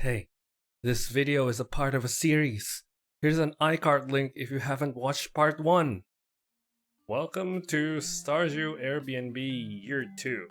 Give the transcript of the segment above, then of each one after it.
Hey, this video is a part of a series. Here's an iCard link if you haven't watched part 1. Welcome to Stardew Airbnb Year 2.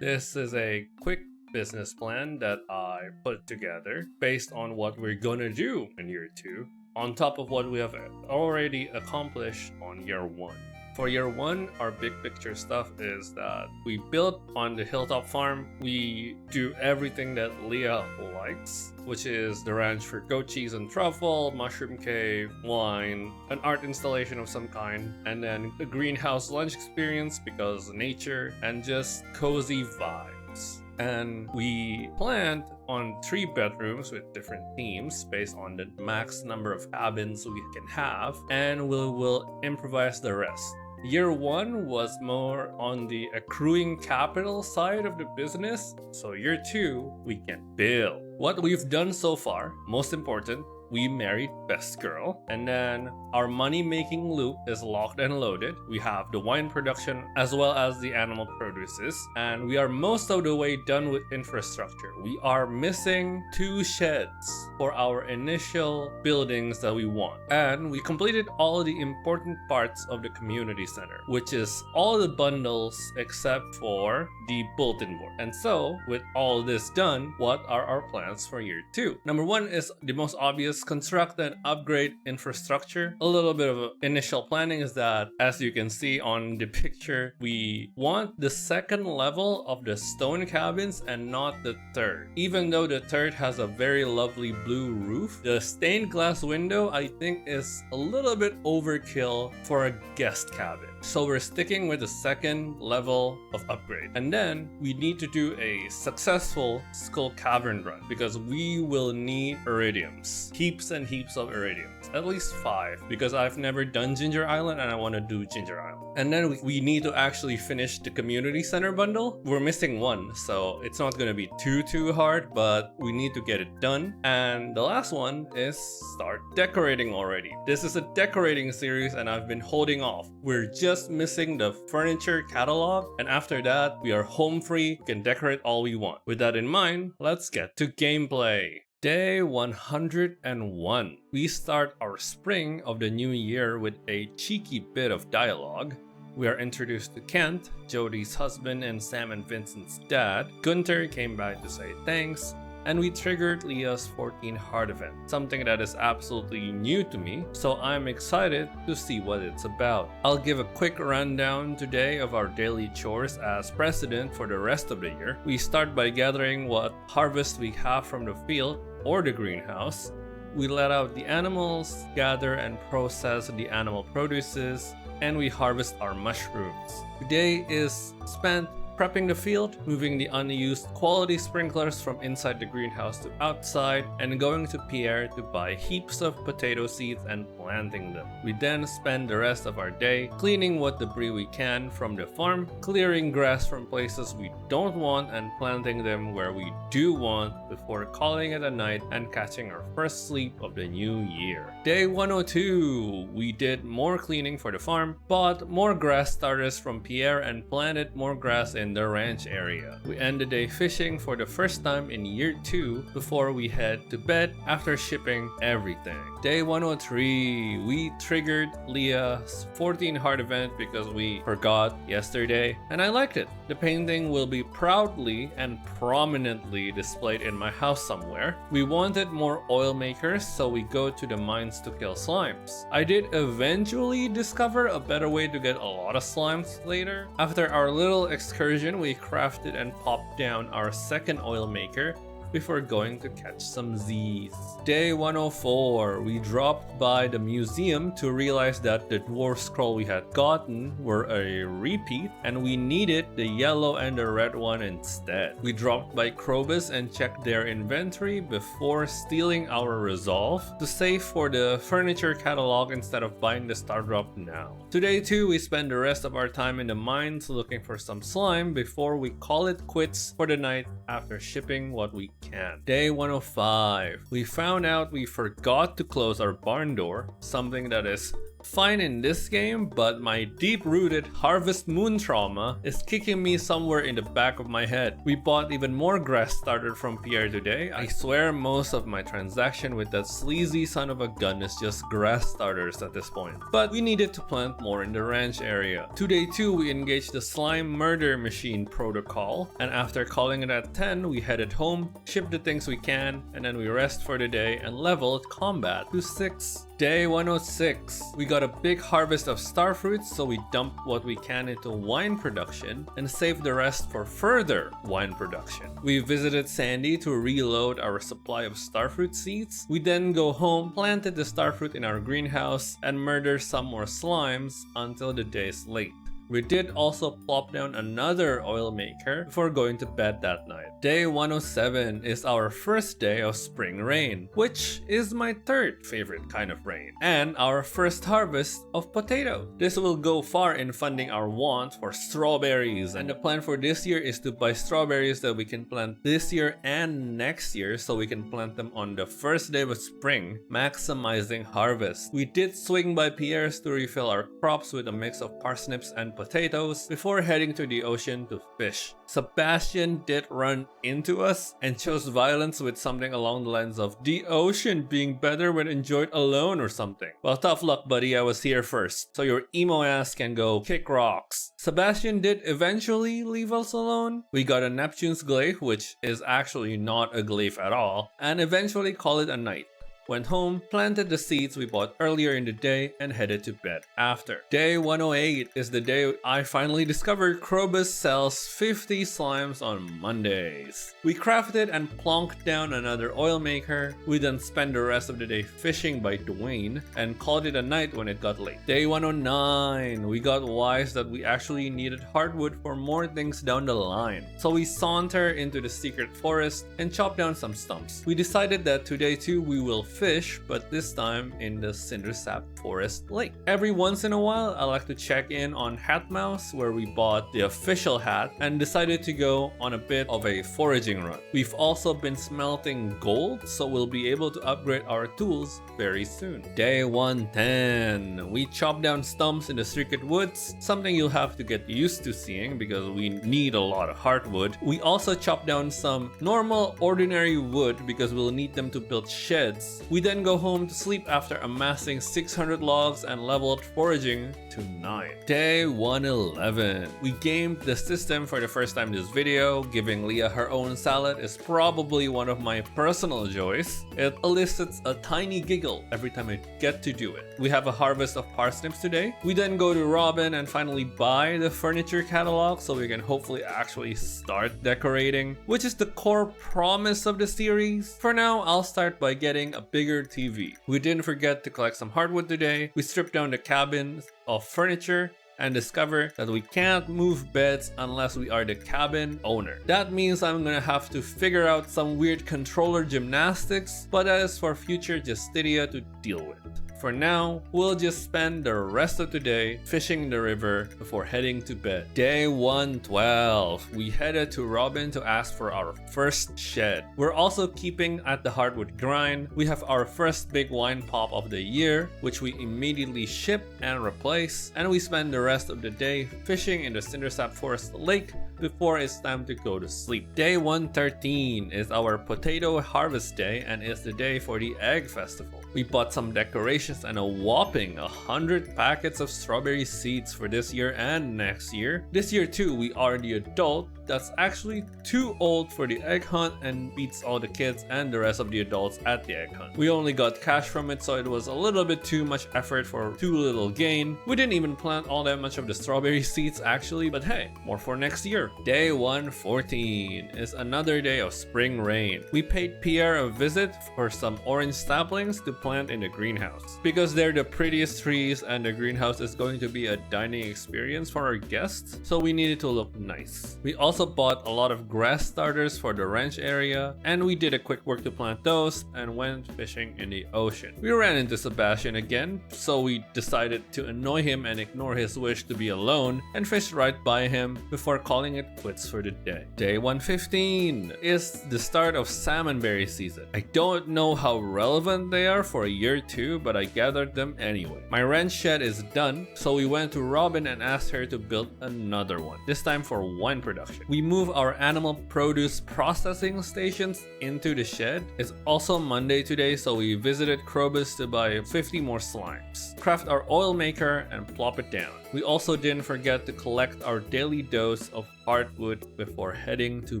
This is a quick business plan that I put together based on what we're gonna do in Year 2, on top of what we have already accomplished on Year 1. For Year 1, our big picture stuff is that we built on the hilltop farm. We do everything that Leah likes, which is the ranch for goat cheese and truffle, mushroom cave, wine, an art installation of some kind, and then a greenhouse lunch experience because nature and just cozy vibes. And we planned on 3 bedrooms with different themes based on the max number of cabins we can have, and we will improvise the rest. Year 1 was more on the accruing capital side of the business, so Year 2, we can build. What we've done so far, most important, we married Best Girl, and then our money-making loop is locked and loaded. We have the wine production as well as the animal produces, and we are most of the way done with infrastructure. We are missing 2 sheds for our initial buildings that we want, and we completed all the important parts of the community center, which is all the bundles except for the bulletin board. And so, with all this done, what are our plans for Year 2? Number 1 is the most obvious: construct and upgrade infrastructure. A little bit of initial planning is that, as you can see on the picture, we want the 2nd level of the stone cabins and not the 3rd. Even though the 3rd has a very lovely blue roof, the stained glass window I think is a little bit overkill for a guest cabin. So we're sticking with the 2nd level of upgrade. And then we need to do a successful skull cavern run because we will need iridiums. Heaps and heaps of iridiums. At least 5, because I've never done Ginger Island and I want to do Ginger Island. And then we need to actually finish the community center bundle. We're missing 1, so it's not going to be too hard, but we need to get it done. And the last one is start decorating already. This is a decorating series and I've been holding off. We're just missing the furniture catalog, and after that we are home free. We can decorate all we want. With that in mind, let's get to gameplay. Day 101. We start our spring of the new year with a cheeky bit of dialogue. We are introduced to Kent, Jody's husband and Sam and Vincent's dad. Gunther came by to say thanks, and we triggered Leah's 14 heart event, something that is absolutely new to me, so I'm excited to see what it's about. I'll give a quick rundown today of our daily chores as precedent for the rest of the year. We start by gathering what harvest we have from the field or the greenhouse. We let out the animals, gather and process the animal produces, and we harvest our mushrooms. Today is spent prepping the field, moving the unused quality sprinklers from inside the greenhouse to outside, and going to Pierre to buy heaps of potato seeds and planting them. We then spend the rest of our day cleaning what debris we can from the farm, clearing grass from places we don't want and planting them where we do want before calling it a night and catching our first sleep of the new year. Day 102, we did more cleaning for the farm, bought more grass starters from Pierre and planted more grass in the ranch area. We end the day fishing for the first time in Year 2 before we head to bed after shipping everything. Day 103, we triggered Leah's 14 heart event because we forgot yesterday, and I liked it. The painting will be proudly and prominently displayed in my house somewhere. We wanted more oil makers, so we go to the mines to kill slimes. I did eventually discover a better way to get a lot of slimes later. After our little excursion, we crafted and popped down our 2nd oil maker before going to catch some Z's. Day 104, we dropped by the museum to realize that the dwarf scroll we had gotten were a repeat and we needed the yellow and the red one instead. We dropped by Krobus and checked their inventory before stealing our resolve to save for the furniture catalog instead of buying the star drop now. Today too, we spend the rest of our time in the mines looking for some slime before we call it quits for the night after shipping what we can. Day 105. We found out we forgot to close our barn door, something that is fine in this game, but my deep-rooted Harvest Moon trauma is kicking me somewhere in the back of my head. We bought even more grass starter from Pierre today. I swear most of my transaction with that sleazy son of a gun is just grass starters at this point. But we needed to plant more in the ranch area. Today too, we engaged the slime murder machine protocol, and after calling it at 10, we headed home, shipped the things we can, and then we rest for the day and leveled combat to 6. Day 106. We got a big harvest of starfruits, so we dumped what we can into wine production and saved the rest for further wine production. We visited Sandy to reload our supply of starfruit seeds. We then go home, planted the starfruit in our greenhouse, and murder some more slimes until the day is late. We did also plop down another oil maker before going to bed that night. Day 107 is our first day of spring rain, which is my third favorite kind of rain, and our first harvest of potato. This will go far in funding our want for strawberries, and the plan for this year is to buy strawberries that we can plant this year and next year so we can plant them on the first day of spring, maximizing harvest. We did swing by Pierre's to refill our crops with a mix of parsnips and potatoes before heading to the ocean to fish. Sebastian did run into us and chose violence with something along the lines of the ocean being better when enjoyed alone or something. Well, tough luck, buddy, I was here first, so your emo ass can go kick rocks. Sebastian did eventually leave us alone. We got a Neptune's glaive, which is actually not a glaive at all, and eventually call it a night. Went home, planted the seeds we bought earlier in the day, and headed to bed after. Day 108 is the day I finally discovered Krobus sells 50 slimes on Mondays. We crafted and plonked down another oil maker. We then spent the rest of the day fishing by Dwayne and called it a night when it got late. Day 109, we got wise that we actually needed hardwood for more things down the line. So we saunter into the secret forest and chop down some stumps. We decided that today too we will fish, but this time in the Cindersap Forest Lake. Every once in a while, I like to check in on Hat Mouse, where we bought the official hat and decided to go on a bit of a foraging run. We've also been smelting gold, so we'll be able to upgrade our tools very soon. Day 110. We chopped down stumps in the Secret Woods, something you'll have to get used to seeing because we need a lot of hardwood. We also chopped down some normal, ordinary wood because we'll need them to build sheds. We then go home to sleep after amassing 600 logs and leveled foraging to 9. Day 111. We gamed the system for the first time this video. Giving Leah her own salad is probably one of my personal joys. It elicits a tiny giggle every time I get to do it. We have a harvest of parsnips today. We then go to Robin and finally buy the furniture catalog so we can hopefully actually start decorating, which is the core promise of the series. For now, I'll start by getting a bigger TV. We didn't forget to collect some hardwood today. We stripped down the cabins of furniture and discover that we can't move beds unless we are the cabin owner. That means I'm gonna have to figure out some weird controller gymnastics, but that is for future Justitia to deal with. For now, we'll just spend the rest of the day fishing in the river before heading to bed. Day 112. We headed to Robin to ask for our first shed. We're also keeping at the hardwood grind. We have our first big wine pop of the year, which we immediately ship and replace, and we spend the rest of the day fishing in the Cindersap Forest Lake before it's time to go to sleep. Day 113 is our potato harvest day and is the day for the egg festival. We bought some decorations and a whopping 100 packets of strawberry seeds for this year and next year. This year too, we are the adult that's actually too old for the egg hunt and beats all the kids and the rest of the adults at the egg hunt. We only got cash from it, so it was a little bit too much effort for too little gain. We didn't even plant all that much of the strawberry seeds actually, but hey, more for next year. Day 114 is another day of spring rain. We paid Pierre a visit for some orange saplings to plant in the greenhouse. Because they're the prettiest trees and the greenhouse is going to be a dining experience for our guests, so we needed to look nice. We also also bought a lot of grass starters for the ranch area, and we did a quick work to plant those and went fishing in the ocean. We ran into Sebastian again, so we decided to annoy him and ignore his wish to be alone and fished right by him before calling it quits for the day. Day 115 is the start of salmonberry season. I don't know how relevant they are for a year 2, but I gathered them anyway. My ranch shed is done, so we went to Robin and asked her to build another one, this time for wine production. We move our animal produce processing stations into the shed. It's also Monday today, so we visited Krobus to buy 50 more slimes, craft our oil maker, and plop it down. We also didn't forget to collect our daily dose of hardwood before heading to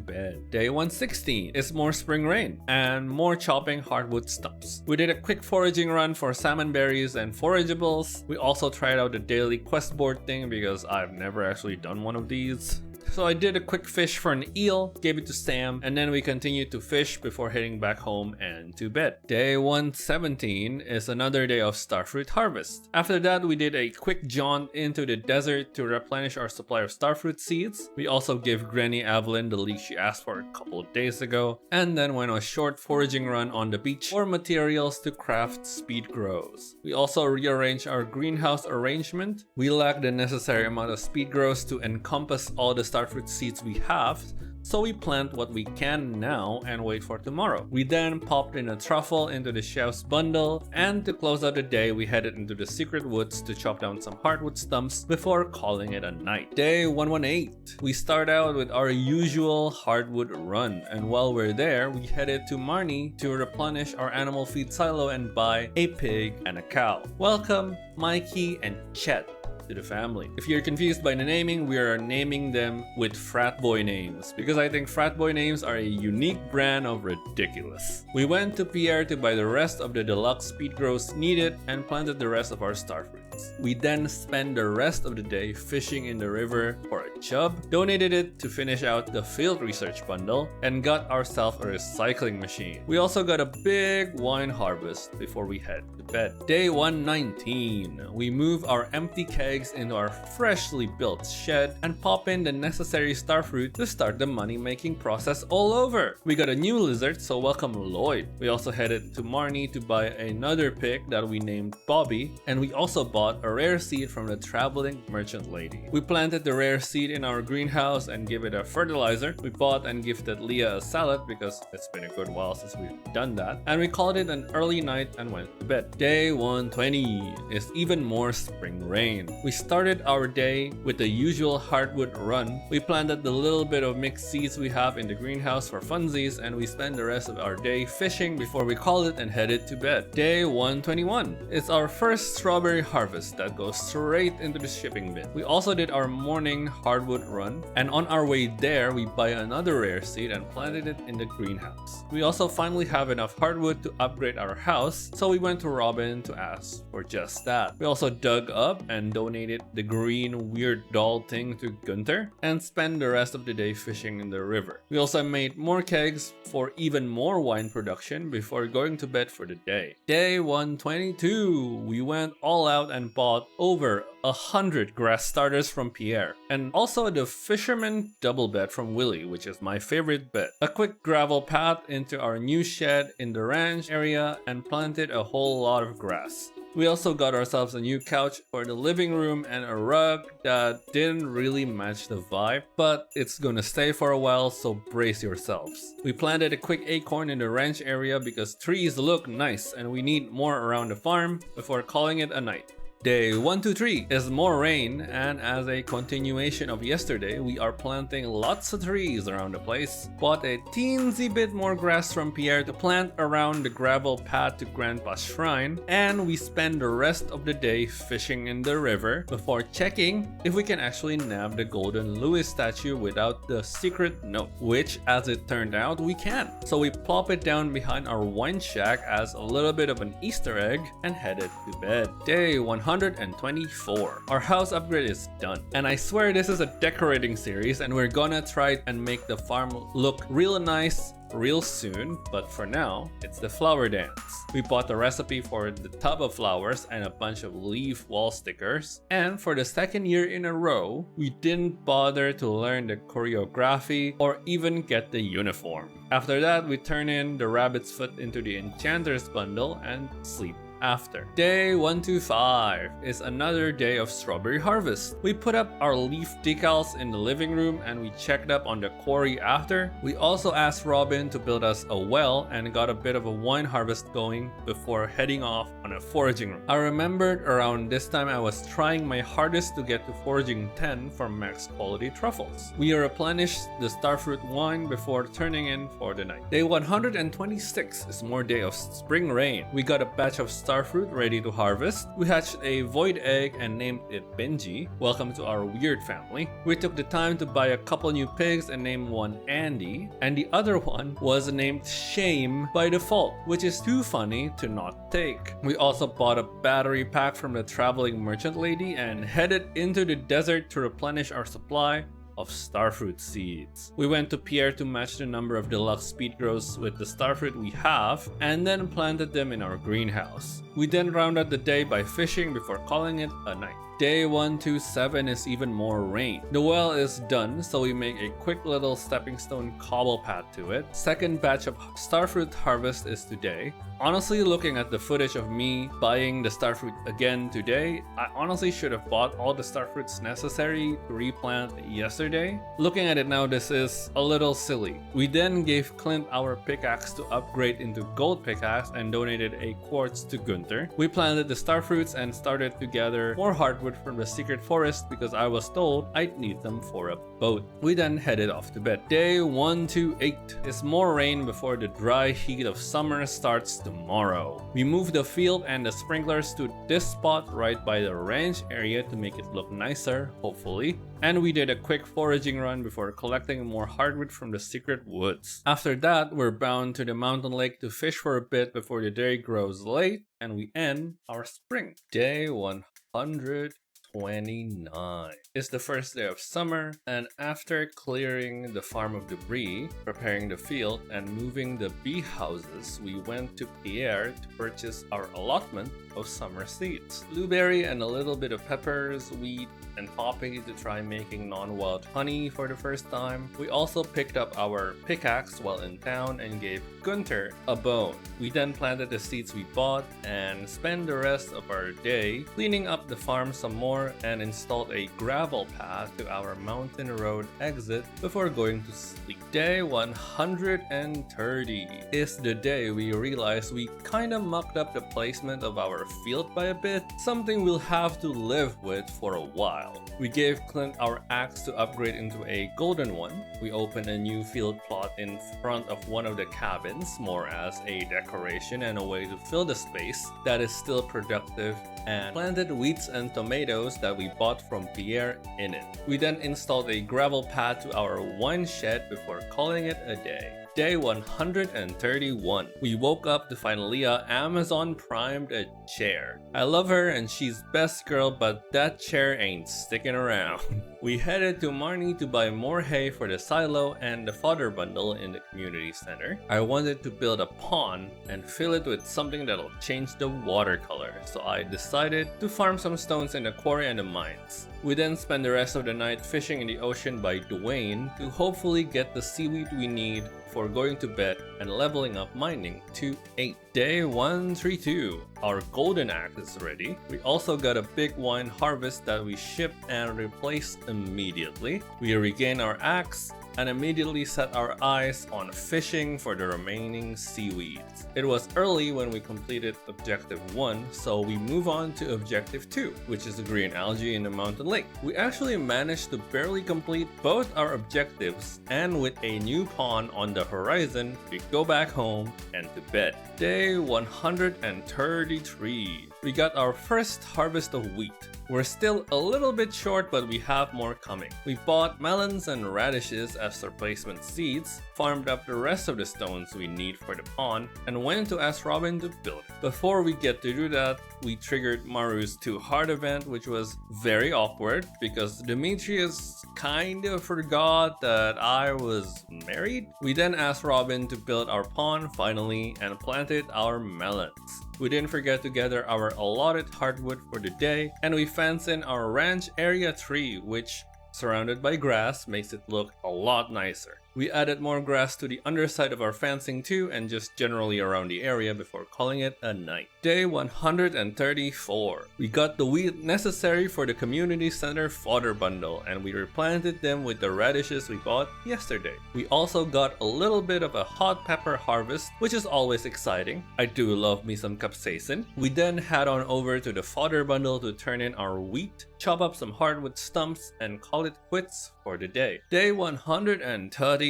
bed. Day 116 is more spring rain and more chopping hardwood stumps. We did a quick foraging run for salmon berries and forageables. We also tried out the daily quest board thing because I've never actually done one of these. So I did a quick fish for an eel, gave it to Sam, and then we continued to fish before heading back home and to bed. Day 117 is another day of starfruit harvest. After that, we did a quick jaunt into the desert to replenish our supply of starfruit seeds. We also gave Granny Evelyn the leek she asked for a couple of days ago, and then went on a short foraging run on the beach for materials to craft speed grows. We also rearranged our greenhouse arrangement. We lack the necessary amount of speed grows to encompass all the starfruit seeds we have, so we plant what we can now and wait for tomorrow. We then popped in a truffle into the chef's bundle, and to close out the day we headed into the secret woods to chop down some hardwood stumps before calling it a night. Day 118. We start out with our usual hardwood run, and while we're there we headed to Marnie to replenish our animal feed silo and buy a pig and a cow. Welcome Mikey and Chet to the family. If you're confused by the naming, we are naming them with frat boy names because I think frat boy names are a unique brand of ridiculous. We went to Pierre to buy the rest of the deluxe speed grows needed and planted the rest of our starfruits. We then spent the rest of the day fishing in the river for a chub, donated it to finish out the field research bundle, and got ourselves a recycling machine. We also got a big wine harvest before we head to bed. Day 119. We move our empty kegs into our freshly built shed and pop in the necessary starfruit to start the money-making process all over. We got a new lizard, so welcome Lloyd. We also headed to Marnie to buy another pig that we named Bobby, and we also bought a rare seed from the traveling merchant lady. We planted the rare seed in our greenhouse and gave it a fertilizer. We bought and gifted Leah a salad because it's been a good while since we've done that, and we called it an early night and went to bed. Day 120 is even more spring rain. We started our day with the usual hardwood run. We planted the little bit of mixed seeds we have in the greenhouse for funsies, and we spent the rest of our day fishing before we called it and headed to bed. Day 121 is our first strawberry harvest that goes straight into the shipping bin. We also did our morning hardwood run, and on our way there we buy another rare seed and planted it in the greenhouse. We also finally have enough hardwood to upgrade our house, so we went to Robin to ask for just that. We also dug up and donated the green weird doll thing to Gunther and spent the rest of the day fishing in the river. We also made more kegs for even more wine production before going to bed for the day. Day 122, we went all out and bought over 100 grass starters from Pierre, and also the fisherman double bed from Willie, which is my favorite bed. A quick gravel path into our new shed in the ranch area and planted a whole lot of grass. We also got ourselves a new couch for the living room and a rug that didn't really match the vibe, but it's gonna stay for a while, so brace yourselves. We planted a quick acorn in the ranch area because trees look nice and we need more around the farm before calling it a night. Day 123 is more rain, and as a continuation of yesterday, we are planting lots of trees around the place. Bought a teensy bit more grass from Pierre to plant around the gravel path to Grandpa's shrine, and we spend the rest of the day fishing in the river before checking if we can actually nab the golden Louis statue without the secret note, which as it turned out we can. So we plop it down behind our wine shack as a little bit of an Easter egg and headed to bed. Day 124. Our house upgrade is done, and I swear this is a decorating series and we're gonna try and make the farm look real nice real soon, but for now, it's the flower dance. We bought the recipe for the tub of flowers and a bunch of leaf wall stickers, and for the second year in a row, we didn't bother to learn the choreography or even get the uniform. After that, we turn in the rabbit's foot into the enchanter's bundle and sleep after. Day 125 is another day of strawberry harvest. We put up our leaf decals in the living room and we checked up on the quarry after. We also asked Robin to build us a well and got a bit of a wine harvest going before heading off on a foraging run. I remembered around this time I was trying my hardest to get to foraging 10 for max quality truffles. We replenished the starfruit wine before turning in for the night. Day 126 is more day of spring rain. We got a batch of starfruit ready to harvest. We hatched a void egg and named it Benji. Welcome to our weird family. We took the time to buy a couple new pigs and named one Andy, and the other one was named Shame by default, which is too funny to not take. We also bought a battery pack from the traveling merchant lady and headed into the desert to replenish our supply of starfruit seeds. We went to Pierre to match the number of deluxe speed grows with the starfruit we have, and then planted them in our greenhouse. We then rounded the day by fishing before calling it a night. Day 127 is even more rain. The well is done, so we make a quick little stepping stone cobble path to it. Second batch of starfruit harvest is today. Honestly, looking at the footage of me buying the starfruit again today, I honestly should have bought all the starfruits necessary to replant yesterday. Looking at it now, this is a little silly. We then gave Clint our pickaxe to upgrade into gold pickaxe and donated a quartz to Gunther. We planted the starfruits and started to gather more hardwood from the secret forest because I was told I'd need them for a boat. We then headed off to bed. Day 128 is more rain before the dry heat of summer starts tomorrow. We moved the field and the sprinklers to this spot right by the ranch area to make it look nicer, hopefully. And we did a quick foraging run before collecting more hardwood from the secret woods. After that, we're bound to the mountain lake to fish for a bit before the day grows late and we end our spring. Day 129 is the first day of summer, and after clearing the farm of debris, preparing the field, and moving the bee houses, we went to Pierre to purchase our allotment of summer seeds. Blueberry and a little bit of peppers, wheat, and poppy to try making non-wild honey for the first time. We also picked up our pickaxe while in town and gave Gunther a bone. We then planted the seeds we bought and spent the rest of our day cleaning up the farm some more and installed a gravel path to our mountain road exit before going to sleep. Day 130 is the day we realized we kinda mucked up the placement of our field by a bit, something we'll have to live with for a while. We gave Clint our axe to upgrade into a golden one. We opened a new field plot in front of one of the cabins, more as a decoration and a way to fill the space that is still productive, and planted weeds and tomatoes that we bought from Pierre in it. We then installed a gravel pad to our wine shed before calling it a day. Day 131. We woke up to find Leah Amazon primed a chair. I love her and she's best girl, but that chair ain't sticking around. We headed to Marnie to buy more hay for the silo and the fodder bundle in the community center. I wanted to build a pond and fill it with something that'll change the water color, so I decided to farm some stones in the quarry and the mines. We then spent the rest of the night fishing in the ocean by Dwayne to hopefully get the seaweed we need for going to bed and leveling up mining to 8. Day 132. Our golden axe is ready. We also got a big wine harvest that we shipped and replaced immediately. We regained our axe and immediately set our eyes on fishing for the remaining seaweeds. It was early when we completed Objective 1, so we move on to Objective 2, which is the green algae in the mountain lake. We actually managed to barely complete both our objectives, and with a new pond on the horizon, we go back home and to bed. Day 133. We got our first harvest of wheat. We're still a little bit short, but we have more coming. We bought melons and radishes as replacement seeds, farmed up the rest of the stones we need for the pond, and went to ask Robin to build it. Before we get to do that, we triggered Maru's Too Hard event, which was very awkward because Demetrius kind of forgot that I was married. We then asked Robin to build our pond finally and planted our melons. We didn't forget to gather our allotted hardwood for the day, and we fenced in our ranch area tree, which, surrounded by grass, makes it look a lot nicer. We added more grass to the underside of our fencing too, and just generally around the area before calling it a night. Day 134. We got the wheat necessary for the community center fodder bundle, and we replanted them with the radishes we bought yesterday. We also got a little bit of a hot pepper harvest, which is always exciting. I do love me some capsaicin. We then head on over to the fodder bundle to turn in our wheat, chop up some hardwood stumps, and call it quits for the day. Day 135.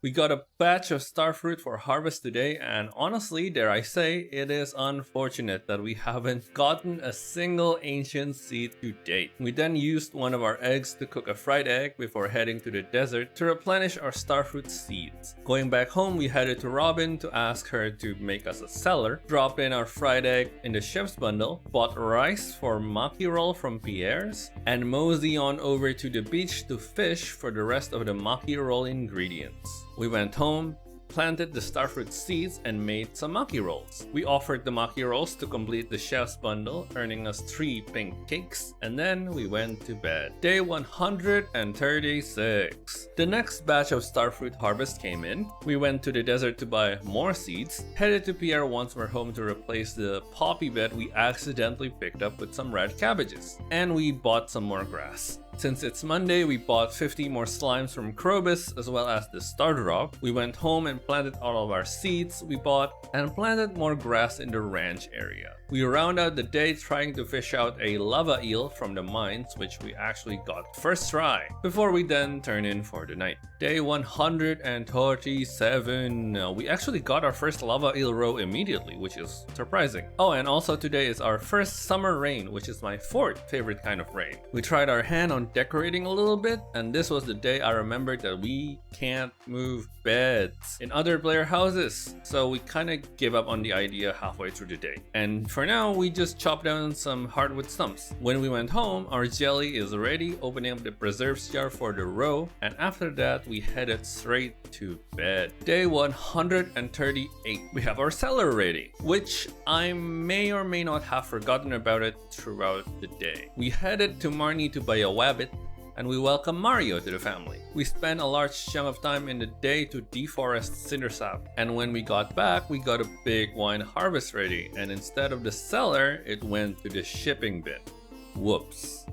We got a batch of starfruit for harvest today, and honestly, dare I say, it is unfortunate that we haven't gotten a single ancient seed to date. We then used one of our eggs to cook a fried egg before heading to the desert to replenish our starfruit seeds. Going back home, we headed to Robin to ask her to make us a cellar, drop in our fried egg in the chef's bundle, bought rice for maki roll from Pierre's, and mosey on over to the beach to fish for the rest of the maki roll ingredients. We went home, planted the starfruit seeds, and made some maki rolls. We offered the maki rolls to complete the chef's bundle, earning us 3 pink cakes, and then we went to bed. Day 136. The next batch of starfruit harvest came in. We went to the desert to buy more seeds, headed to Pierre once we're home to replace the poppy bed we accidentally picked up with some red cabbages, and we bought some more grass. Since it's Monday, we bought 50 more slimes from Krobus as well as the Stardrop. We went home and planted all of our seeds we bought and planted more grass in the ranch area. We round out the day trying to fish out a lava eel from the mines, which we actually got first try, before we then turn in for the night. Day 137. We actually got our first lava eel row immediately, which is surprising. Oh, and also today is our first summer rain, which is my 4th favorite kind of rain. We tried our hand on decorating a little bit, and this was the day I remembered that we can't move beds in other player houses, so we kind of gave up on the idea halfway through the day. And for now, we just chopped down some hardwood stumps. When we went home, our jelly is ready, opening up the preserves jar for the row, and after that, we headed straight to bed. Day 138. We have our cellar ready, which I may or may not have forgotten about it throughout the day. We headed to Marnie to buy a wabbit, and we welcome Mario to the family. We spent a large chunk of time in the day to deforest cindersap, and when we got back, we got a big wine harvest ready, and instead of the cellar, it went to the shipping bin. Whoops.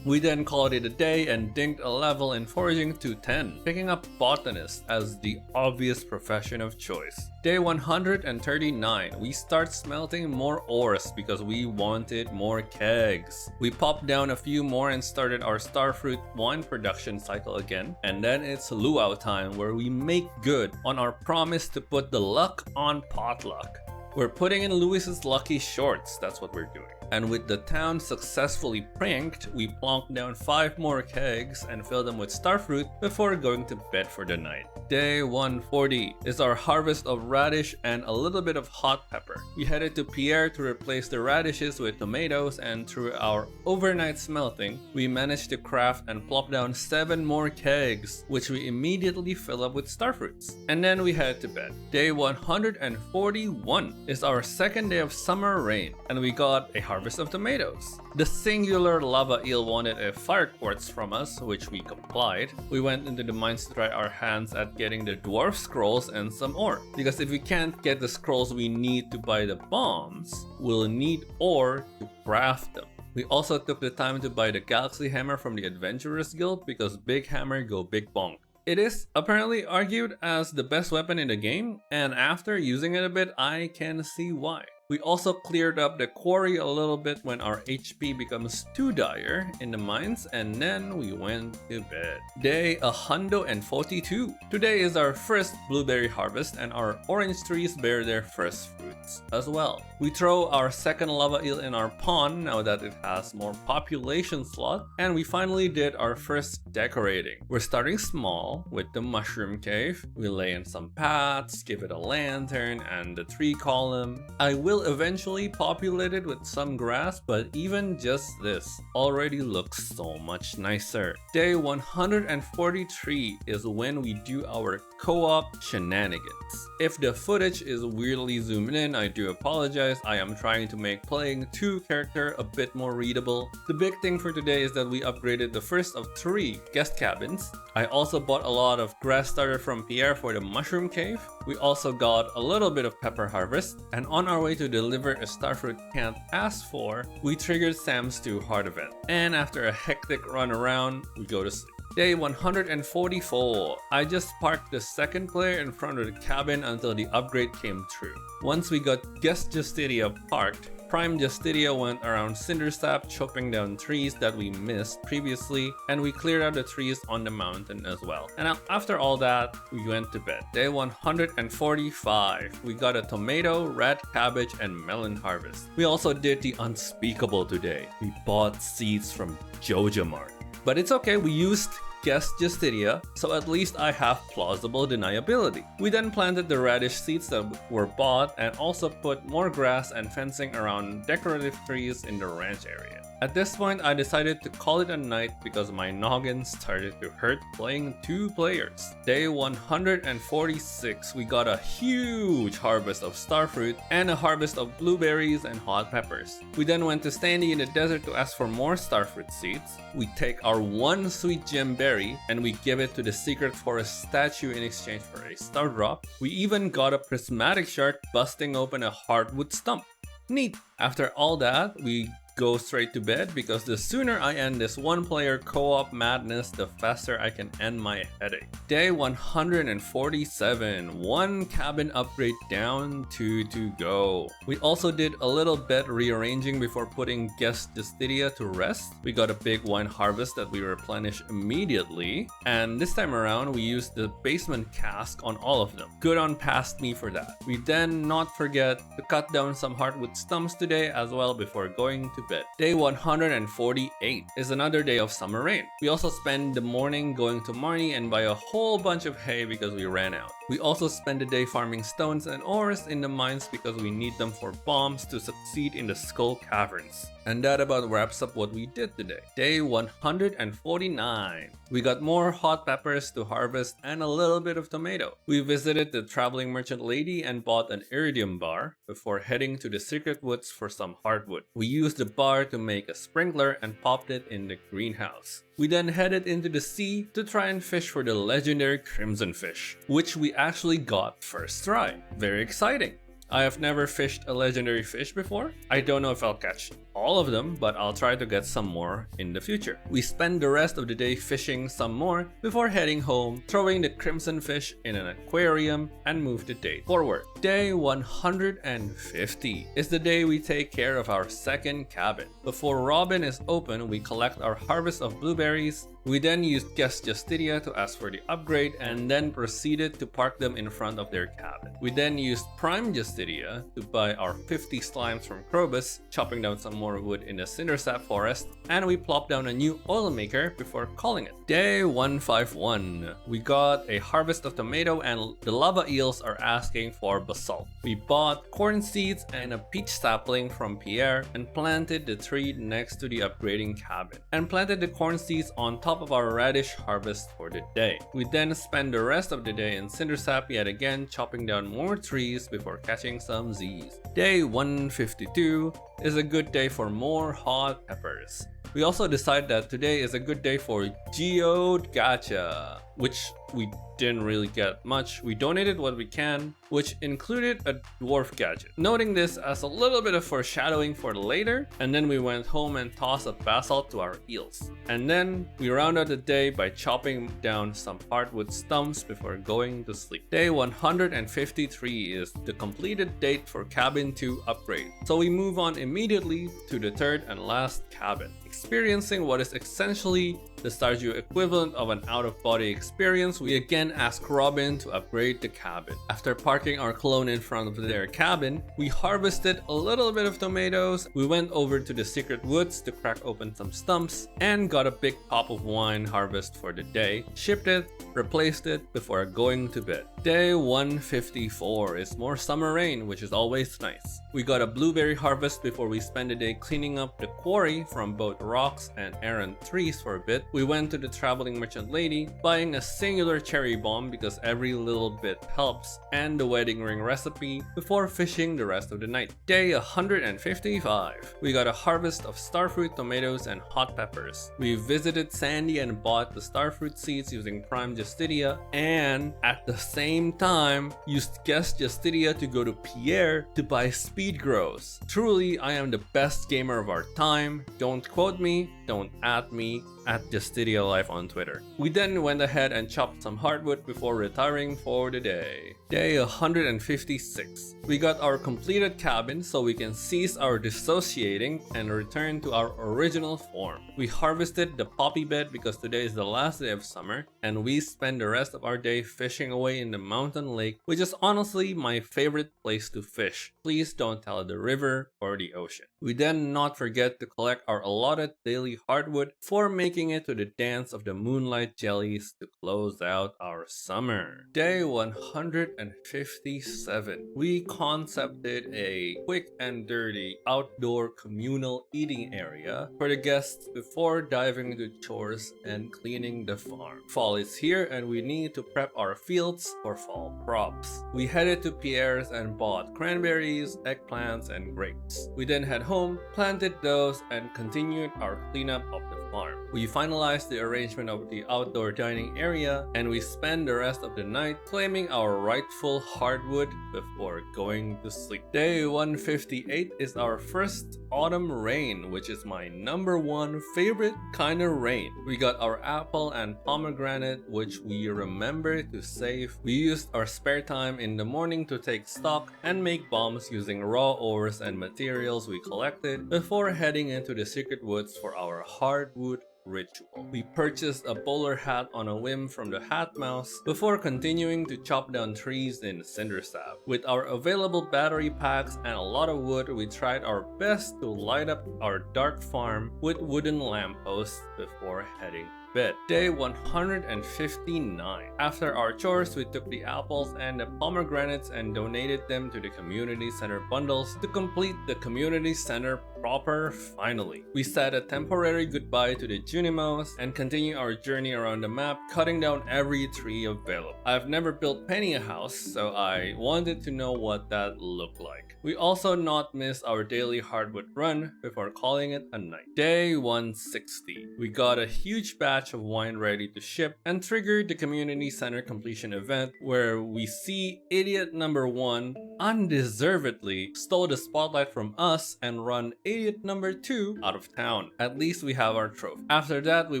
We then called it a day and dinged a level in foraging to 10, picking up botanist as the obvious profession of choice. Day 139, we start smelting more ores because we wanted more kegs. We popped down a few more and started our starfruit wine production cycle again, and then it's luau time where we make good on our promise to put the luck on potluck. We're putting in Luis's lucky shorts, that's what we're doing. And with the town successfully pranked, we plonked down 5 more kegs and filled them with starfruit before going to bed for the night. Day 140 is our harvest of radish and a little bit of hot pepper. We headed to Pierre to replace the radishes with tomatoes, and through our overnight smelting, we managed to craft and plop down 7 more kegs, which we immediately fill up with starfruits. And then we head to bed. Day 141 is our second day of summer rain, and we got a harvest of tomatoes. The singular lava eel wanted a fire quartz from us, which we complied. We went into the mines to try our hands at getting the dwarf scrolls and some ore, because if we can't get the scrolls we need to buy the bombs, we'll need ore to craft them. We also took the time to buy the galaxy hammer from the Adventurers Guild because big hammer go big bonk. It is apparently argued as the best weapon in the game, and after using it a bit, I can see why. We also cleared up the quarry a little bit when our HP becomes too dire in the mines, and then we went to bed. Day 142. Today is our first blueberry harvest and our orange trees bear their first fruits as well. We throw our second lava eel in our pond now that it has more population slot, and we finally did our first decorating. We're starting small with the mushroom cave. We lay in some paths, give it a lantern and the tree column. I will eventually populate it with some grass, but even just this already looks so much nicer. Day 143 is when we do our co-op shenanigans. If the footage is weirdly zoomed in, I do apologize. I am trying to make playing 2 character a bit more readable. The big thing for today is that we upgraded the first of 3 guest cabins. I also bought a lot of grass starter from Pierre for the mushroom cave. We also got a little bit of pepper harvest, and on our way to deliver a starfruit can't ask for, we triggered Sam's 2 hard event. And after a hectic run around, we go to sleep. Day 144. I just parked the second player in front of the cabin until the upgrade came through. Once we got Guest Justitia parked, Prime Justitia went around Cindersap chopping down trees that we missed previously, and we cleared out the trees on the mountain as well. And after all that, we went to bed. Day 145. We got a tomato, red cabbage, and melon harvest. We also did the unspeakable today. We bought seeds from Joja Mart. But it's okay, we used Guest Justitia, so at least I have plausible deniability. We then planted the radish seeds that were bought and also put more grass and fencing around decorative trees in the ranch area. At this point, I decided to call it a night because my noggin started to hurt playing 2 players. Day 146, we got a huge harvest of starfruit and a harvest of blueberries and hot peppers. We then went to Standy in the desert to ask for more starfruit seeds. We take our 1 sweet gem berry and we give it to the secret forest statue in exchange for a star drop. We even got a prismatic shark busting open a hardwood stump. Neat! After all that, we go straight to bed because the sooner I end this 1-player co-op madness, the faster I can end my headache. Day 147, 1 cabin upgrade down, 2 to go. We also did a little bed rearranging before putting Guest Justitia to rest. We got a big wine harvest that we replenished immediately, and this time around we used the basement cask on all of them. Good on past me for that. We then not forget to cut down some hardwood stumps today as well before going to bed. Day 148 is another day of summer rain. We also spend the morning going to Marnie and buy a whole bunch of hay because we ran out. We also spend the day farming stones and ores in the mines because we need them for bombs to succeed in the skull caverns. And that about wraps up what we did today. Day 149. We got more hot peppers to harvest and a little bit of tomato. We visited the traveling merchant lady and bought an iridium bar before heading to the secret woods for some hardwood. We used the bar to make a sprinkler and popped it in the greenhouse. We then headed into the sea to try and fish for the legendary crimson fish, which we actually got first try. Very exciting! I have never fished a legendary fish before. I don't know if I'll catch all of them, but I'll try to get some more in the future. We spend the rest of the day fishing some more before heading home, throwing the crimson fish in an aquarium, and move the date forward. Day 150 is the day we take care of our second cabin. Before Robin is open, we collect our harvest of blueberries. We then used Guest Justitia to ask for the upgrade and then proceeded to park them in front of their cabin. We then used Prime Justitia to buy our 50 slimes from Krobus, chopping down some more wood in the Cindersap forest, and we plopped down a new oil maker before calling it. Day 151. We got a harvest of tomato and the lava eels are asking for basalt. We bought corn seeds and a peach sapling from Pierre and planted the tree next to the upgrading cabin, and planted the corn seeds on top of our radish harvest for the day. We then spend the rest of the day in Cindersap yet again, chopping down more trees before catching some Z's. Day 152 is a good day for more hot peppers. We also decided that today is a good day for Geode Gacha, which we didn't really get much. We donated what we can, which included a dwarf gadget. Noting this as a little bit of foreshadowing for later, and then we went home and tossed a basalt to our eels. And then we round out the day by chopping down some hardwood stumps before going to sleep. Day 153 is the completed date for cabin 2 upgrade. So we move on immediately to the third and last cabin, experiencing what is essentially the Stardew equivalent of an out-of-body experience. We again ask Robin to upgrade the cabin. After parking our clone in front of their cabin, we harvested a little bit of tomatoes. We went over to the secret woods to crack open some stumps and got a big pop of wine harvest for the day, shipped it, replaced it before going to bed. Day 154 is more summer rain, which is always nice. We got a blueberry harvest before we spent the day cleaning up the quarry from both rocks and errant trees for a bit. We went to the traveling merchant lady, buying a singular cherry bomb because every little bit helps, and the wedding ring recipe before fishing the rest of the night. Day 155. We got a harvest of starfruit, tomatoes, and hot peppers. We visited Sandy and bought the starfruit seeds using Prime Justitia, and at the same time used Guest Justitia to go to Pierre to buy speed grows. Truly, I am the best gamer of our time. Don't quote me, don't at me, at Justitia Life on Twitter. We then went ahead and chopped some hardwood before retiring for the day. Day 156. We got our completed cabin so we can cease our dissociating and return to our original form. We harvested the poppy bed because today is the last day of summer, and we spend the rest of our day fishing away in the mountain lake, which is honestly my favorite place to fish. Please don't tell the river or the ocean. We then not forget to collect our allotted daily hardwood for making it to the dance of the moonlight jellies to close out our summer. Day 157. We concepted a quick and dirty outdoor communal eating area for the guests before diving into chores and cleaning the farm. Fall is here and we need to prep our fields for fall crops. We headed to Pierre's and bought cranberries, eggplants, and grapes. We then head home, planted those, and continued our cleanup of the farm. We finalized the arrangement of the outdoor dining area, and we spend the rest of the night claiming our rightful hardwood before going to sleep. Day 158 is our first autumn rain, which is my #1 favorite kind of rain. We got our apple and pomegranate, which we remember to save. We used our spare time in the morning to take stock and make bombs using raw ores and materials we collected before heading into the secret woods for our hardwood ritual. We purchased a bowler hat on a whim from the Hat Mouse before continuing to chop down trees in Cindersap. With our available battery packs and a lot of wood, we tried our best to light up our dark farm with wooden lampposts before heading bed. Day 159. After our chores, we took the apples and the pomegranates and donated them to the community center bundles to complete the community center proper finally. We said a temporary goodbye to the Junimos and continue our journey around the map, cutting down every tree available. I've never built Penny a house, so I wanted to know what that looked like. We also not missed our daily hardwood run before calling it a night. Day 160. We got a huge batch of wine ready to ship and triggered the community center completion event where we see idiot number 1 undeservedly stole the spotlight from us and run idiot number 2 out of town. At least we have our trophy. After that, we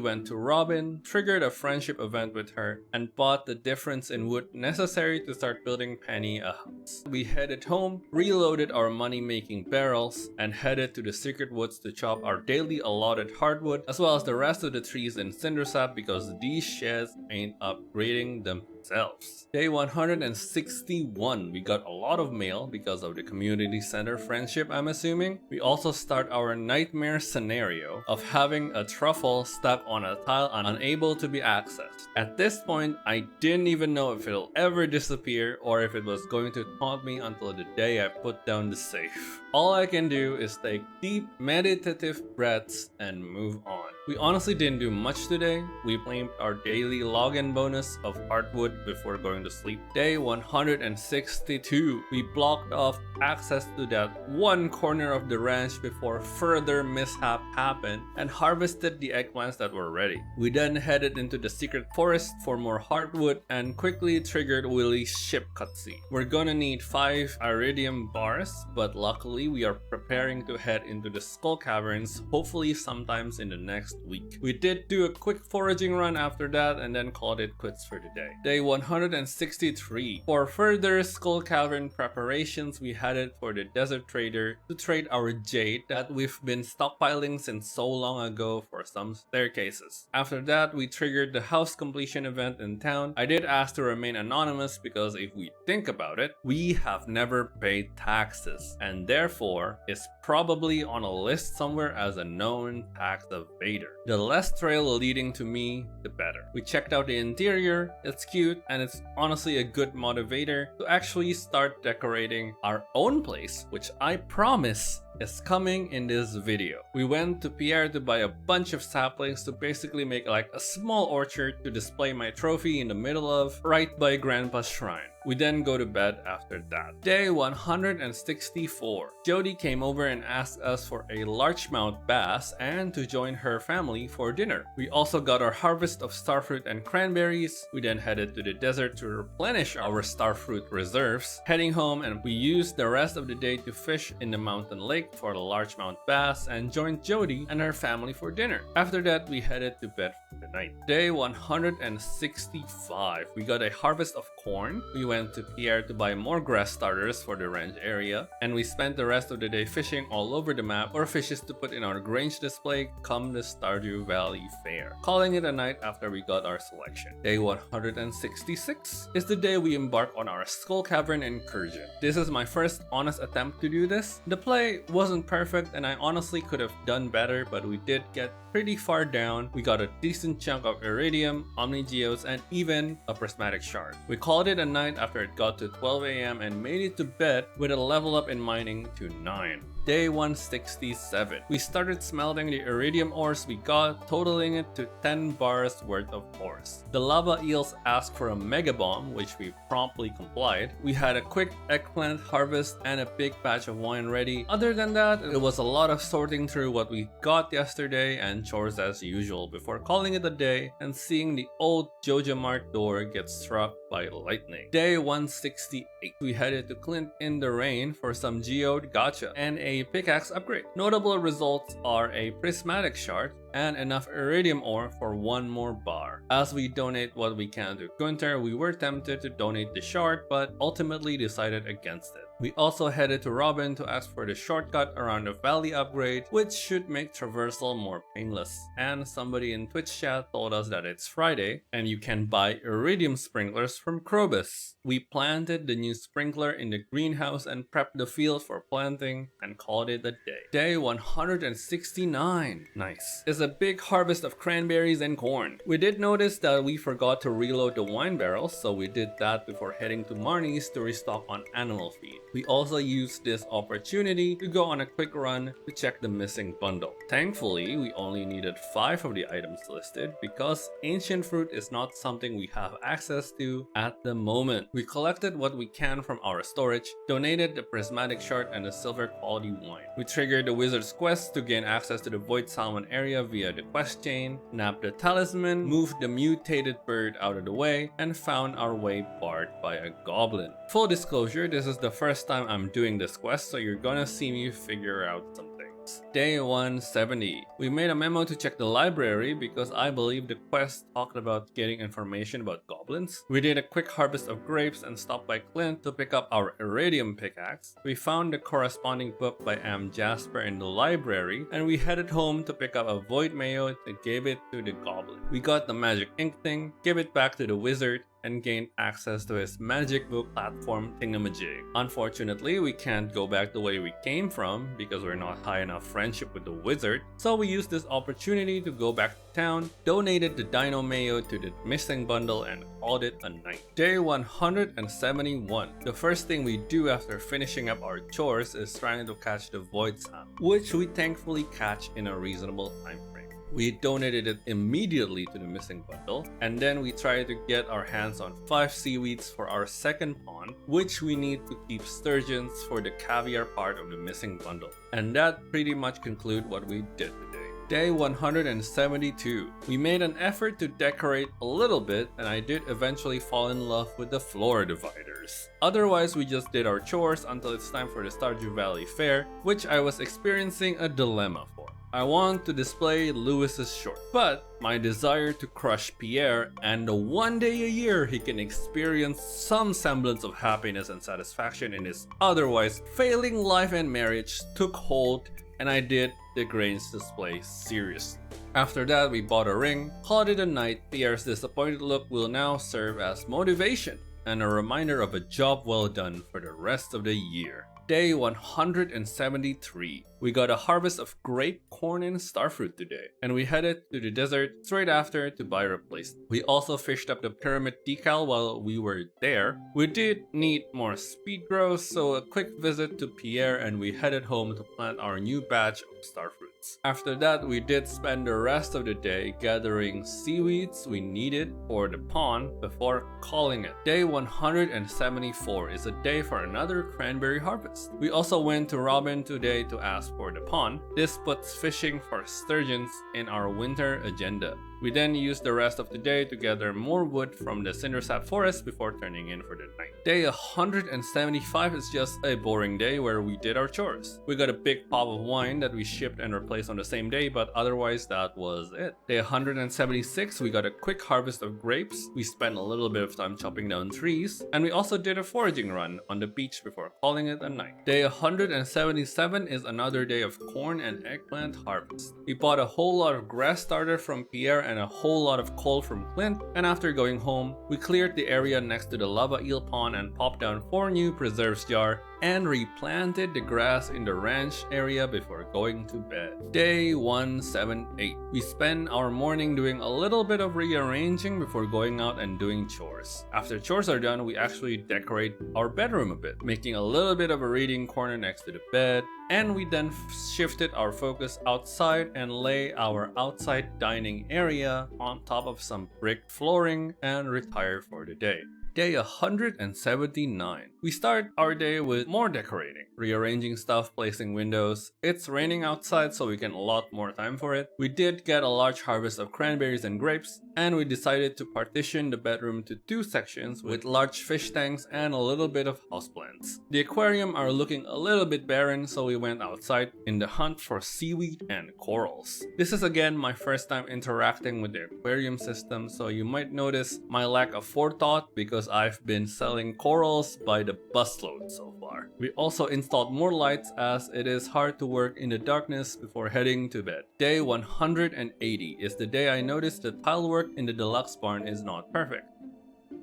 went to Robin, triggered a friendship event with her, and bought the difference in wood necessary to start building Penny a house. We headed home, reloaded our money-making barrels, and headed to the secret woods to chop our daily allotted hardwood as well as the rest of the trees in Cindersap because these sheds ain't upgrading themselves. Day 161, we got a lot of mail because of the community center friendship, I'm assuming. We also start our nightmare scenario of having a truffle stuck on a tile and unable to be accessed. At this point, I didn't even know if it'll ever disappear or if it was going to taunt me until the day I put down the safe. All I can do is take deep meditative breaths and move on. We honestly didn't do much today. We claimed our daily login bonus of hardwood before going to sleep. Day 162, we blocked off access to that one corner of the ranch before further mishap happened and harvested the eggplants that were ready. We then headed into the secret forest for more hardwood and quickly triggered Willie's ship cutscene. We're gonna need 5 iridium bars, but luckily we are preparing to head into the skull caverns, hopefully sometimes in the next week. We did do a quick foraging run after that and then called it quits for the day. Day 163. For further skull cavern preparations, we headed for the desert trader to trade our jade that we've been stockpiling since so long ago for some staircases. After that, we triggered the house completion event in town. I did ask to remain anonymous because if we think about it, we have never paid taxes and therefore is probably on a list somewhere as a known tax evader. The less trail leading to me, the better. We checked out the interior, it's cute, and it's honestly a good motivator to actually start decorating our own place, which I promise is coming in this video. We went to Pierre to buy a bunch of saplings to basically make like a small orchard to display my trophy in the middle of, right by Grandpa's shrine. We then go to bed after that. Day 164. Jody came over and asked us for a largemouth bass and to join her family for dinner. We also got our harvest of starfruit and cranberries. We then headed to the desert to replenish our starfruit reserves. Heading home, and we used the rest of the day to fish in the mountain lake for the largemouth bass and joined Jody and her family for dinner. After that, we headed to bed for the night. Day 165. We got a harvest of corn. We went to Pierre to buy more grass starters for the ranch area, and we spent the rest of the day fishing all over the map for fishes to put in our Grange display come the Stardew Valley Fair, calling it a night after we got our selection. Day 166 is the day we embark on our Skull Cavern incursion. This is my first honest attempt to do this. The play wasn't perfect and I honestly could have done better, but we did get pretty far down. We got a decent chunk of iridium, omnigeodes, and even a prismatic shard. We called it a night after it got to 12 AM and made it to bed with a level up in mining to 9. Day 167. We started smelting the iridium ores we got, totaling it to 10 bars worth of ores. The lava eels asked for a mega bomb, which we promptly complied. We had a quick eggplant harvest and a big batch of wine ready. Other than that, it was a lot of sorting through what we got yesterday and chores as usual before calling it a day and seeing the old Joja Mart door get struck by lightning. Day 168. We headed to Clint in the rain for some geode gacha and a pickaxe upgrade. Notable results are a prismatic shard and enough iridium ore for 1 more bar. As we donate what we can to Gunther, we were tempted to donate the shard but ultimately decided against it. We also headed to Robin to ask for the shortcut around the valley upgrade, which should make traversal more painless. And somebody in Twitch chat told us that it's Friday and you can buy iridium sprinklers from Krobus. We planted the new sprinkler in the greenhouse and prepped the field for planting and called it a day. Day 169. Nice. Is a big harvest of cranberries and corn. We did notice that we forgot to reload the wine barrels, so we did that before heading to Marnie's to restock on animal feed. We also used this opportunity to go on a quick run to check the missing bundle. Thankfully, we only needed 5 of the items listed because ancient fruit is not something we have access to at the moment. We collected what we can from our storage, donated the prismatic shard and the silver quality wine. We triggered the wizard's quest to gain access to the void salmon area via the quest chain, nabbed the talisman, moved the mutated bird out of the way, and found our way barred by a goblin. Full disclosure, this is the first time I'm doing this quest, so you're gonna see me figure out some things. Day 170. We made a memo to check the library because I believe the quest talked about getting information about goblins. We did a quick harvest of grapes and stopped by Clint to pick up our iridium pickaxe. We found the corresponding book by Am Jasper in the library, and we headed home to pick up a void mayo to give it to the goblin. We got the magic ink thing, gave it back to the wizard, and gained access to his magic book platform thingamajig. Unfortunately, we can't go back the way we came from because we're not high enough friendship with the wizard, so we used this opportunity to go back to town, donated the dino mayo to the missing bundle, and called it a night. Day 171. The first thing we do after finishing up our chores is trying to catch the void salmon, which we thankfully catch in a reasonable time frame. We donated it immediately to the missing bundle, and then we tried to get our hands on 5 seaweeds for our second pond, which we need to keep sturgeons for the caviar part of the missing bundle. And that pretty much concludes what we did today. Day 172. We made an effort to decorate a little bit, and I did eventually fall in love with the floor dividers. Otherwise, we just did our chores until it's time for the Stardew Valley fair, which I was experiencing a dilemma for. I want to display Lewis's short, but my desire to crush Pierre and the one day a year he can experience some semblance of happiness and satisfaction in his otherwise failing life and marriage took hold, and I did the grains display seriously. After that, we bought a ring, called it a night. Pierre's disappointed look will now serve as motivation and a reminder of a job well done for the rest of the year. Day 173. We got a harvest of grape, corn, and starfruit today, and we headed to the desert straight after to buy replacements. We also fished up the pyramid decal while we were there. We did need more speed growth, so a quick visit to Pierre and we headed home to plant our new batch of starfruits. After that, we did spend the rest of the day gathering seaweeds we needed for the pond before calling it. Day 174 is a day for another cranberry harvest. We also went to Robin today to ask for the pond. This puts fishing for sturgeons in our winter agenda. We then used the rest of the day to gather more wood from the cindersap forest before turning in for the night. Day 175 is just a boring day where we did our chores. We got a big pop of wine that we shipped and replaced on the same day, but otherwise that was it. Day 176, we got a quick harvest of grapes. We spent a little bit of time chopping down trees, and we also did a foraging run on the beach before calling it a night. Day 177 is another day of corn and eggplant harvest. We bought a whole lot of grass starter from Pierre and a whole lot of coal from Clint, and after going home, we cleared the area next to the lava eel pond and popped down 4 new preserves jar and replanted the grass in the ranch area before going to bed. Day 178. We spend our morning doing a little bit of rearranging before going out and doing chores. After chores are done, we actually decorate our bedroom a bit, making a little bit of a reading corner next to the bed, and we then shifted our focus outside and lay our outside dining area on top of some brick flooring and retire for the day. Day 179. We start our day with more decorating, rearranging stuff, placing windows. It's raining outside, so we can allot more time for it. We did get a large harvest of cranberries and grapes, and we decided to partition the bedroom to 2 sections with large fish tanks and a little bit of houseplants. The aquarium are looking a little bit barren, so we went outside in the hunt for seaweed and corals. This is again my first time interacting with the aquarium system, so you might notice my lack of forethought because I've been selling corals by the busload so far. We also installed more lights as it is hard to work in the darkness before heading to bed. Day 180 is the day I noticed the tile work in the deluxe barn is not perfect.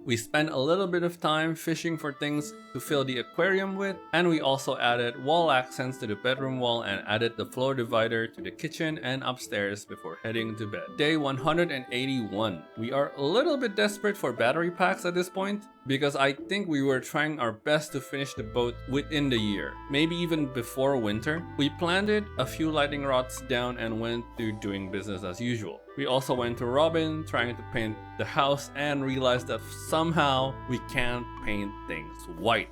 We spent a little bit of time fishing for things to fill the aquarium with, and we also added wall accents to the bedroom wall and added the floor divider to the kitchen and upstairs before heading to bed. Day 181. We are a little bit desperate for battery packs at this point, because I think we were trying our best to finish the boat within the year, maybe even before winter. We planted a few lightning rods down and went to doing business as usual. We also went to Robin trying to paint the house and realized that somehow we can't paint things white.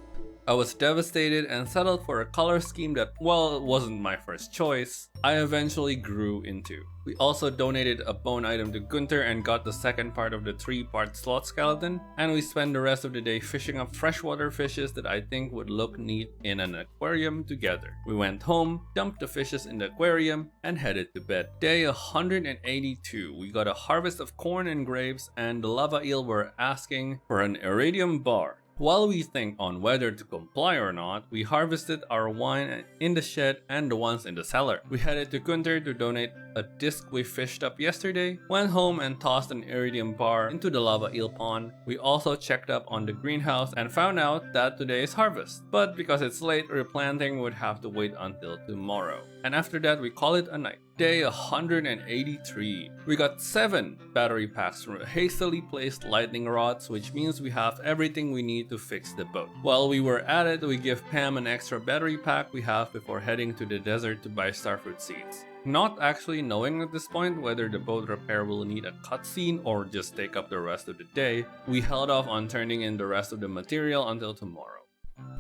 I was devastated and settled for a color scheme that, while it wasn't my first choice, I eventually grew into. We also donated a bone item to Gunther and got the second part of the 3-part sloth skeleton, and we spent the rest of the day fishing up freshwater fishes that I think would look neat in an aquarium together. We went home, dumped the fishes in the aquarium, and headed to bed. Day 182, we got a harvest of corn and grapes, and the lava eel were asking for an iridium bar. While we think on whether to comply or not, we harvested our wine in the shed and the ones in the cellar. We headed to Gunther to donate a disc we fished up yesterday, went home and tossed an iridium bar into the lava eel pond. We also checked up on the greenhouse and found out that today is harvest, but because it's late, replanting would have to wait until tomorrow. And after that, we call it a night. Day 183. We got 7 battery packs from hastily placed lightning rods, which means we have everything we need to fix the boat. While we were at it, we give Pam an extra battery pack we have before heading to the desert to buy starfruit seeds. Not actually knowing at this point whether the boat repair will need a cutscene or just take up the rest of the day, we held off on turning in the rest of the material until tomorrow.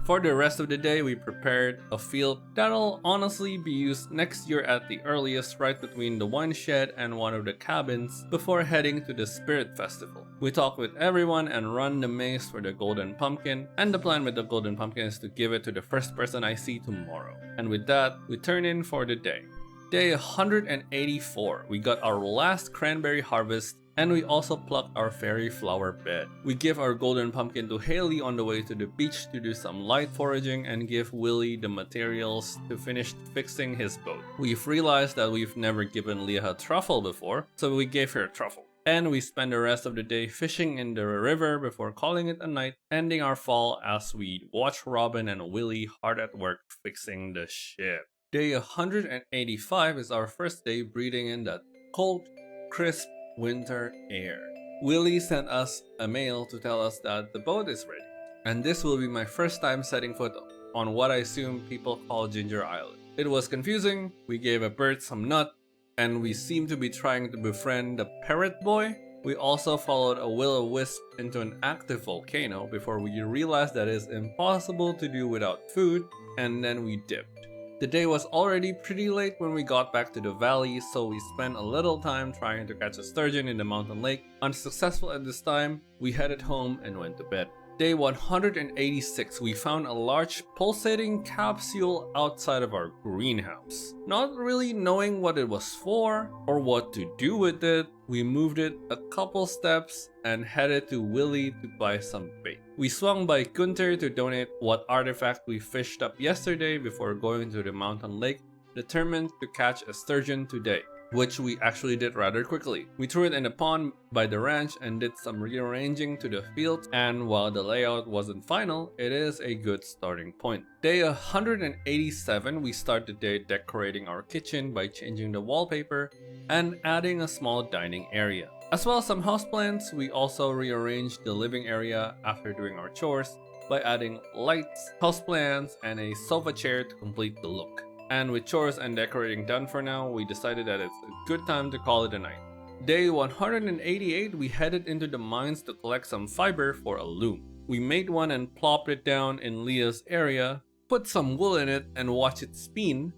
For the rest of the day, we prepared a field that'll honestly be used next year at the earliest, right between the wine shed and one of the cabins, before heading to the Spirit Festival. We talked with everyone and run the maze for the Golden Pumpkin, and the plan with the Golden Pumpkin is to give it to the first person I see tomorrow. And with that, we turn in for the day. Day 184, we got our last cranberry harvest, and we also plucked our fairy flower bed. We give our golden pumpkin to Haley on the way to the beach to do some light foraging and give Willie the materials to finish fixing his boat. We've realized that we've never given Leah a truffle before, so we gave her a truffle. And we spend the rest of the day fishing in the river before calling it a night, ending our fall as we watch Robin and Willie hard at work fixing the ship. Day 185 is our first day breathing in that cold, crisp winter air. Willie sent us a mail to tell us that the boat is ready, and this will be my first time setting foot on what I assume people call Ginger Island. It was confusing, we gave a bird some nut, and we seemed to be trying to befriend the parrot boy. We also followed a will-o-wisp into an active volcano before we realized that it is impossible to do without food, and then we dipped. The day was already pretty late when we got back to the valley, so we spent a little time trying to catch a sturgeon in the mountain lake. Unsuccessful at this time, we headed home and went to bed. Day 186, we found a large pulsating capsule outside of our greenhouse. Not really knowing what it was for or what to do with it, we moved it a couple steps and headed to Willie to buy some bait. We swung by Gunther to donate what artifact we fished up yesterday before going to the mountain lake, determined to catch a sturgeon today, which we actually did rather quickly. We threw it in a pond by the ranch and did some rearranging to the field, and while the layout wasn't final, it is a good starting point. Day 187, we start the day decorating our kitchen by changing the wallpaper and adding a small dining area. As well as some houseplants, we also rearranged the living area after doing our chores by adding lights, houseplants, and a sofa chair to complete the look. And with chores and decorating done for now, we decided that it's a good time to call it a night. Day 188, we headed into the mines to collect some fiber for a loom. We made one and plopped it down in Leah's area, put some wool in it and watched it spin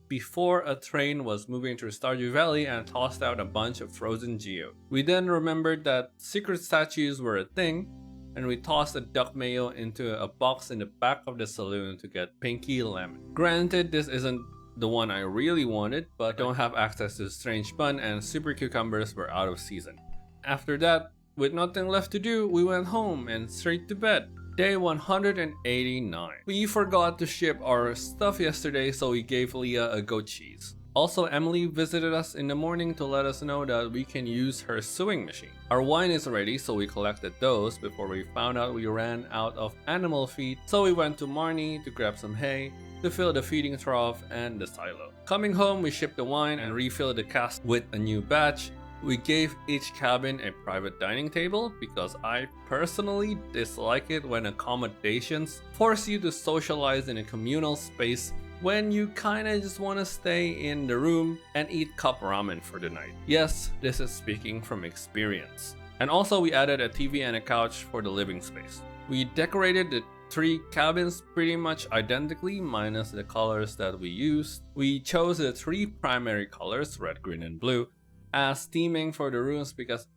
before a train was moving through Stardew Valley and tossed out a bunch of frozen geodes. We then remembered that secret statues were a thing, and we tossed a duck mayo into a box in the back of the saloon to get Pinky Lemon. Granted, this isn't the one I really wanted, but don't have access to Strange Bun and Super Cucumbers were out of season. After that, with nothing left to do, we went home and straight to bed. Day 189. We forgot to ship our stuff yesterday, so we gave Leah a goat cheese. Also, Emily visited us in the morning to let us know that we can use her sewing machine. Our wine is ready, so we collected those before we found out we ran out of animal feed, so we went to Marnie to grab some hay to fill the feeding trough and the silo. Coming home, we shipped the wine and refilled the cask with a new batch. We gave each cabin a private dining table because I personally dislike it when accommodations force you to socialize in a communal space when you kinda just wanna stay in the room and eat cup ramen for the night. Yes, this is speaking from experience. And also we added a TV and a couch for the living space. We decorated the 3 cabins pretty much identically minus the colors that we used. We chose the 3 primary colors, red, green, and blue, as theming for the rooms because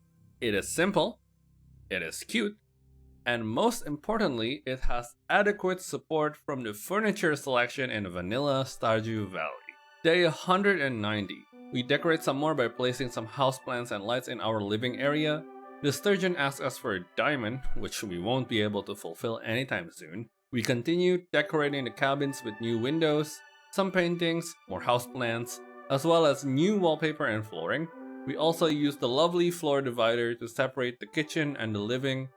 it is simple, it is cute, and most importantly, it has adequate support from the furniture selection in vanilla Stardew Valley. Day 190. We decorate some more by placing some houseplants and lights in our living area. The sturgeon asked us for a diamond, which we won't be able to fulfill anytime soon. We continued decorating the cabins with new windows, some paintings, more houseplants, as well as new wallpaper and flooring. We also used the lovely floor divider to separate the kitchen and the living,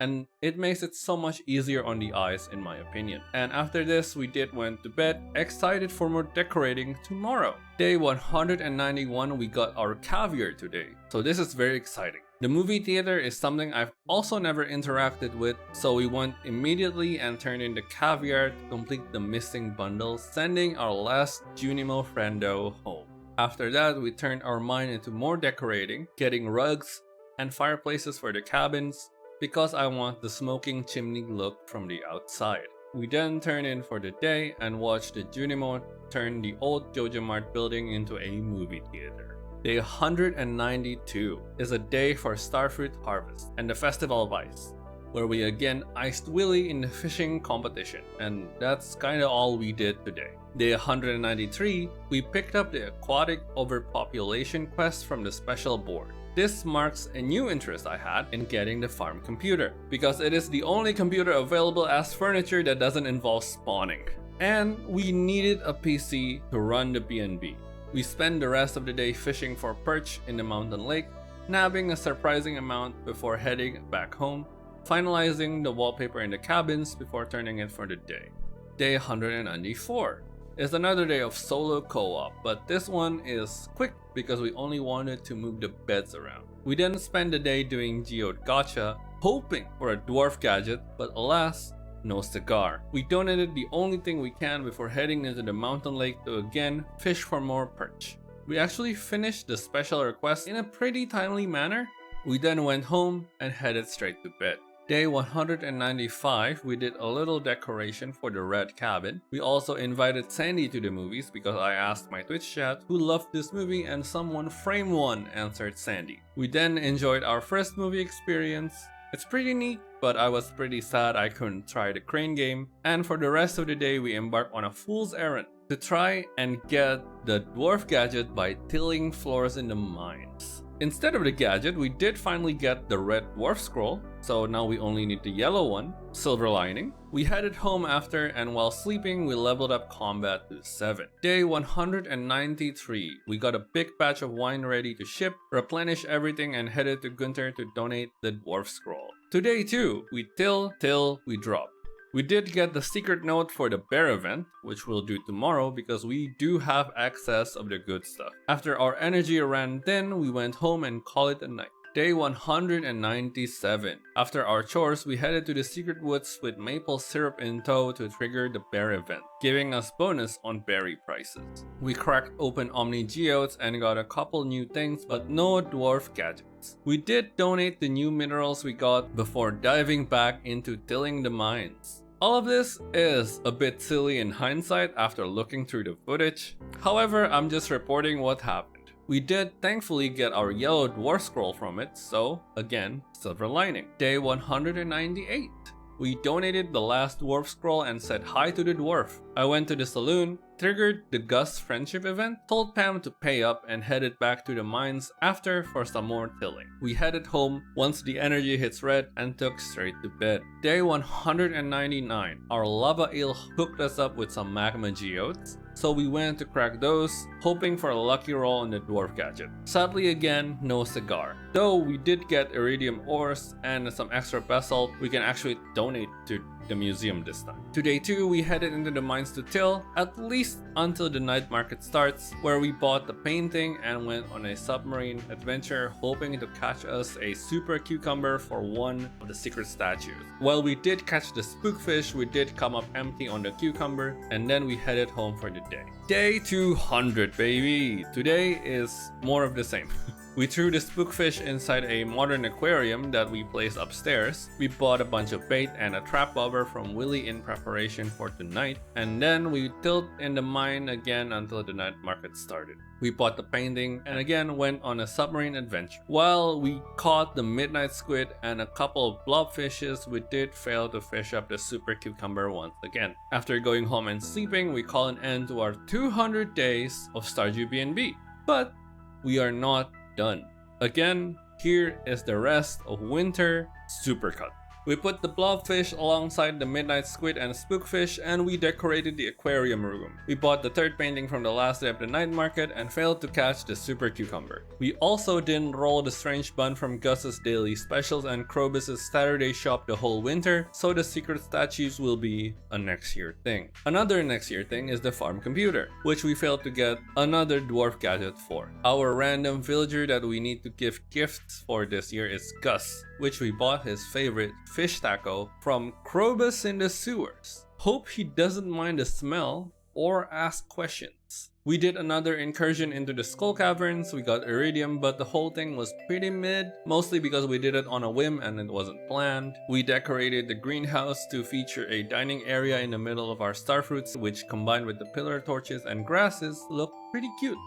and it makes it so much easier on the eyes in my opinion. And after this, we went to bed, excited for more decorating tomorrow. Day 191, we got our caviar today, so this is very exciting. The movie theater is something I've also never interacted with, so we went immediately and turned in the caviar to complete the missing bundle, sending our last Junimo friendo home. After that, we turned our mind into more decorating, getting rugs and fireplaces for the cabins because I want the smoking chimney look from the outside. We then turned in for the day and watched the Junimo turn the old Jojo Mart building into a movie theater. Day 192 is a day for Starfruit Harvest and the Festival of Ice, where we again iced Willy in the fishing competition, and that's kinda all we did today. Day 193, we picked up the Aquatic Overpopulation quest from the special board. This marks a new interest I had in getting the farm computer, because it is the only computer available as furniture that doesn't involve spawning. And we needed a PC to run the BNB. We spent the rest of the day fishing for perch in the mountain lake, nabbing a surprising amount before heading back home, finalizing the wallpaper in the cabins before turning in for the day. Day 194 is another day of solo co-op, but this one is quick because we only wanted to move the beds around. We then spent the day doing Geode Gacha, hoping for a dwarf gadget, but alas, no cigar. We donated the only thing we can before heading into the mountain lake to again fish for more perch. We actually finished the special request in a pretty timely manner. We then went home and headed straight to bed. Day 195, we did a little decoration for the red cabin. We also invited Sandy to the movies because I asked my Twitch chat who loved this movie and someone frame one answered Sandy. We then enjoyed our first movie experience. It's pretty neat, but I was pretty sad I couldn't try the crane game. And for the rest of the day, we embarked on a fool's errand to try and get the dwarf gadget by tilling floors in the mines. Instead of the gadget, we did finally get the red dwarf scroll, so now we only need the yellow one, silver lining. We headed home after, and while sleeping, we leveled up combat to 7. Day 193, we got a big batch of wine ready to ship, replenish everything, and headed to Gunther to donate the dwarf scroll. Today too, we till we drop. We did get the secret note for the bear event, which we'll do tomorrow because we do have access of the good stuff. After our energy ran thin, we went home and called it a night. Day 197. After our chores, we headed to the secret woods with maple syrup in tow to trigger the bear event, giving us bonus on berry prices. We cracked open Omni Geodes and got a couple new things, but no dwarf gadgets. We did donate the new minerals we got before diving back into tilling the mines. All of this is a bit silly in hindsight after looking through the footage. However, I'm just reporting what happened. We did thankfully get our yellow dwarf scroll from it, so again, silver lining. Day 198. We donated the last dwarf scroll and said hi to the dwarf. I went to the saloon, triggered the Gus friendship event, told Pam to pay up, and headed back to the mines after for some more tilling. We headed home once the energy hits red and took straight to bed. Day 199. Our lava eel hooked us up with some magma geodes, so we went to crack those, hoping for a lucky roll on the dwarf gadget. Sadly again, no cigar. Though we did get iridium ores and some extra basalt we can actually donate to the museum this time. Today too, we headed into the mines to till, at least until the night market starts, where we bought the painting and went on a submarine adventure hoping to catch us a super cucumber for one of the secret statues. While we did catch the spookfish, we did come up empty on the cucumber, and then we headed home for the day. Day 200, baby! Today is more of the same. We threw the spookfish inside a modern aquarium that we placed upstairs. We bought a bunch of bait and a trap bobber from Willy in preparation for tonight, and then we tilled in the mine again until the night market started. We bought the painting and again went on a submarine adventure. While we caught the midnight squid and a couple of blobfishes, we did fail to fish up the super cucumber once again. After going home and sleeping, we call an end to our 200 days of Stardew BNB. But we are not done. Again, here is the rest of winter supercut. We put the blobfish alongside the midnight squid and spookfish, and we decorated the aquarium room. We bought the third painting from the last day of the night market and failed to catch the super cucumber. We also didn't roll the strange bun from Gus's daily specials and Krobus's Saturday shop the whole winter, so the secret statues will be a next year thing. Another next year thing is the farm computer, which we failed to get another dwarf gadget for. Our random villager that we need to give gifts for this year is Gus, which we bought his favorite fish taco from Krobus in the sewers. Hope he doesn't mind the smell, or ask questions. We did another incursion into the Skull Caverns, we got Iridium, but the whole thing was pretty mid, mostly because we did it on a whim and it wasn't planned. We decorated the greenhouse to feature a dining area in the middle of our starfruits, which combined with the pillar torches and grasses looked pretty cute.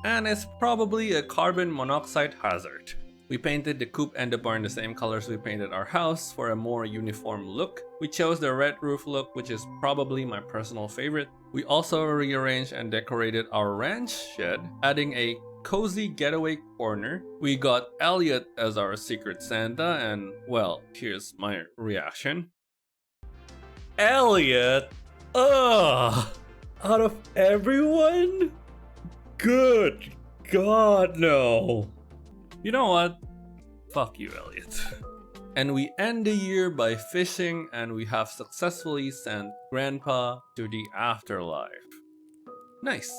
And it's probably a carbon monoxide hazard. We painted the coop and the barn the same colors we painted our house for a more uniform look. We chose the red roof look, which is probably my personal favorite. We also rearranged and decorated our ranch shed, adding a cozy getaway corner. We got Elliot as our secret Santa, and well, here's my reaction. Elliot? Ugh! Out of everyone? Good God, no. You know what? Fuck you, Elliot. And we end the year by fishing, and we have successfully sent Grandpa to the afterlife. Nice.